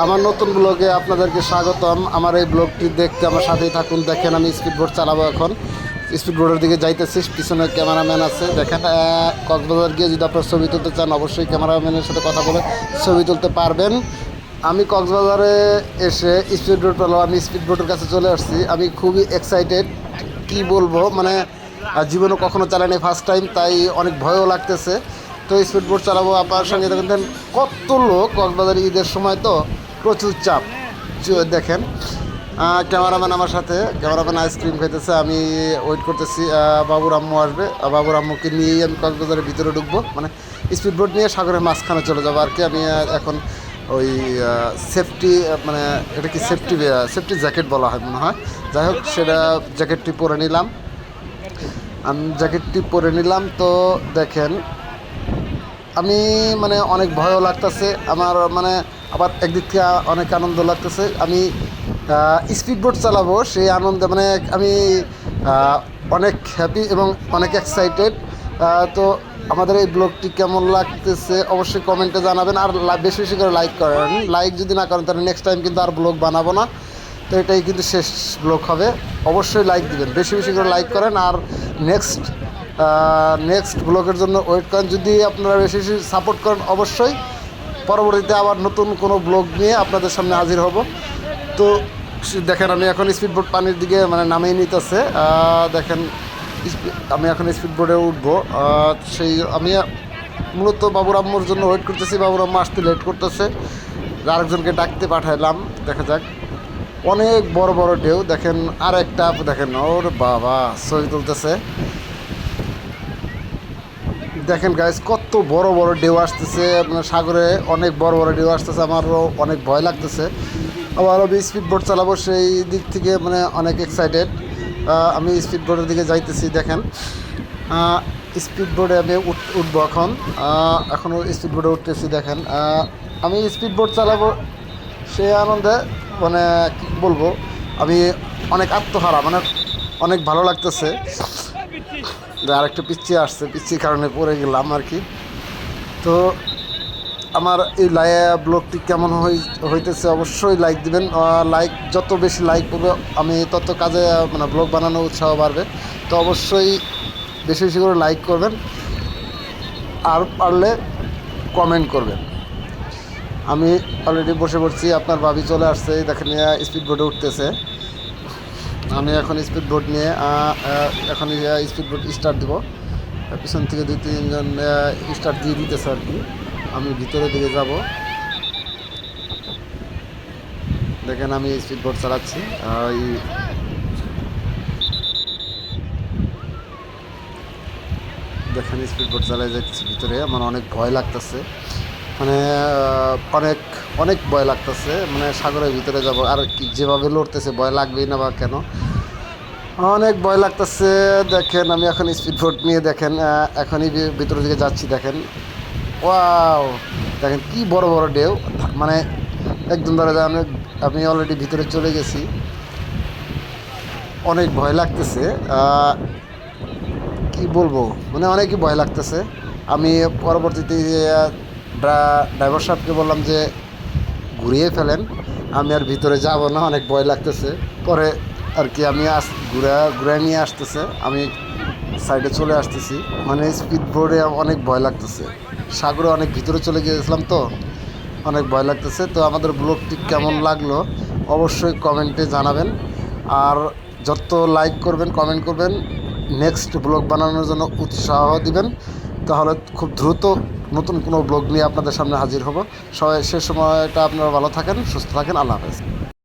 আমার নতুন ব্লগে আপনাদেরকে স্বাগতম। আমার এই ব্লগটি দেখতে আমার সাথেই থাকুন। দেখেন আমি স্পিড বোট চালাবো এখন। স্পিড বোটের দিকে যাইতেছি, পিছনে ক্যামেরাম্যান আছে। দেখেন কক্সবাজার গিয়ে যদি আপনার ছবি তুলতে চান অবশ্যই ক্যামেরাম্যানের সাথে কথা বলে ছবি তুলতে পারবেন। আমি কক্সবাজারে এসে স্পিড বোট পেলাম, আমি স্পিড বোটের কাছে চলে আসছি। আমি খুবই এক্সাইটেড, কি বলবো মানে জীবনে কখনো চালাইনি, ফার্স্ট টাইম, তাই অনেক ভয়ও লাগতেছে। তো স্পিড বোট চালাবো আপনার সঙ্গে। দেখেন কত লোক, কক্সবাজার ঈদের সময় তো প্রচুর চাপ। দেখেন ক্যামেরাম্যান আমার সাথে, ক্যামেরাম্যান আইসক্রিম খাইতেছে, আমি ওয়েট করতেছি বাবুর আম্মু আসবে। বাবুর আম্মুকে নিয়েই আমি কক্সবাজারের ভিতরে ঢুকবো, মানে স্পিড বোট নিয়ে সাগরের মাঝখানে চলে যাবো আর কি। আমি এখন ওই সেফটি, মানে এটা কি সেফটি সেফটি জ্যাকেট বলা হয় মনে হয়, যাই হোক সেটা জ্যাকেটটি পরে নিলাম। আমি জ্যাকেটটি পরে নিলাম। তো দেখেন আমি মানে অনেক ভয়ও লাগতেছে আমার, মানে আবার একদিক থেকে অনেক আনন্দ লাগতেছে। আমি স্পিড বোট চালাবো সেই আনন্দে, মানে আমি অনেক হ্যাপি এবং অনেক এক্সাইটেড। তো আমাদের এই ব্লগটি কেমন লাগতেছে অবশ্যই কমেন্টে জানাবেন, আর বেশি বেশি করে লাইক করেন। লাইক যদি না করেন তাহলে নেক্সট টাইম কিন্তু আর ব্লগ বানাবো না। তো এটাই কিন্তু শেষ ব্লগ হবে। অবশ্যই লাইক দিবেন, বেশি বেশি করে লাইক করেন, আর নেক্সট নেক্সট ব্লগের জন্য ওয়েট করেন। যদি আপনারা বেশি বেশি সাপোর্ট করেন অবশ্যই পরবর্তীতে আবার নতুন কোনো ব্লগ নিয়ে আপনাদের সামনে হাজির হব। তো দেখেন আমি এখন স্পিড বোট পানির দিকে মানে নামিয়ে নিতেছে। দেখেন আমি এখন স্পিড বোটে উঠবো। সেই আমি মূলত বাবুর আম্মুর জন্য ওয়েট করতেছি। বাবুর আম্মু আসতে লেট করতেছে, আরেকজনকে ডাকতে পাঠাইলাম। দেখা যাক, অনেক বড় বড় ঢেউ। দেখেন আর একটা দেখেন, ওর বাবা ছবি তুলতেছে। দেখেন গাইস কত বড় বড় ঢেউ আসতেছে, আপনার সাগরে অনেক বড় বড় ঢেউ আসতেছে। আমারও অনেক ভয় লাগতেছে। আবার আমি স্পিড বোট চালাবো সেই দিক থেকে মানে অনেক এক্সাইটেড। আমি স্পিড বোটের দিকে যাইতেছি। দেখেন স্পিড বোটে আমি উঠবো এখন। এখনও স্পিড বোটে উঠতেছি। দেখেন আমি স্পিড বোট চালাবো সেই আনন্দে, মানে কী বলবো, আমি অনেক আত্মহারা, মানে অনেক ভালো লাগতেছে। আরেকটা পিচ্ছি আসছে, পিচ্ছির কারণে পড়ে গেলাম আর কি। তো আমার এই ব্লগটি কেমন হইতেছে অবশ্যই লাইক দিবেন। লাইক যত বেশি লাইক করবে আমি তত কাজে মানে ব্লগ বানানোর উৎসাহ বাড়বে। তো অবশ্যই বেশি বেশি করে লাইক করবেন, আর পারলে কমেন্ট করবেন। আমি অলরেডি বসে পড়ছি, আপনার ভাবি চলে আসছে। দেখেন স্পিড বোটে উঠতেছে। আমি এখন স্পিড বোট নিয়ে এখন স্পিড বোট স্টার্ট দেবো। পিছন থেকে 2-3 জন স্টার্ট দিয়ে দিতেছে আর কি। আমি ভিতরের দিকে যাব। দেখেন আমি স্পিড বোট চালাচ্ছি। দেখেন স্পিড বোট চালাই যাচ্ছি ভিতরে, আমার অনেক ভয় লাগতেছে, মানে অনেক অনেক ভয় লাগতেছে। মানে সাগরের ভিতরে যাব, আর কি যেভাবে লড়তেছে ভয় লাগবেই না বা কেন, অনেক ভয় লাগতেছে। দেখেন আমি এখন স্পিড বোট নিয়ে দেখেন এখনই ভিতরের দিকে যাচ্ছি। দেখেন ওয়াও, দেখেন কি বড় বড় ঢেউ, মানে একদম ধরে যায়। আমি অলরেডি ভিতরে চলে গেছি, অনেক ভয় লাগতেছে। কি বলবো, মানে অনেকই ভয় লাগতেছে। আমি পরবর্তীতে ড্রাইভার সাহেবকে বললাম যে ঘুরিয়ে ফেলেন, আমি আর ভিতরে যাব না, অনেক ভয় লাগতেছে। পরে আর কি আমি ঘুরে নিয়ে আসতেছে, আমি সাইডে চলে আসতেছি। মানে স্পিড বোর্ডে অনেক ভয় লাগতেছে, সাগরে অনেক ভিতরে চলে গিয়েছিলাম তো অনেক ভয় লাগতেছে। তো আমাদের ব্লগটি কেমন লাগলো অবশ্যই কমেন্টে জানাবেন, আর যত লাইক করবেন কমেন্ট করবেন নেক্সট ব্লগ বানানোর জন্য উৎসাহ দিবেন। তাহলে খুব দ্রুত নতুন কোনো ব্লগ নিয়ে আপনাদের সামনে হাজির হব। সবাই সে সময়টা আপনারা ভালো থাকেন, সুস্থ থাকেন। আল্লাহ হাফেজ।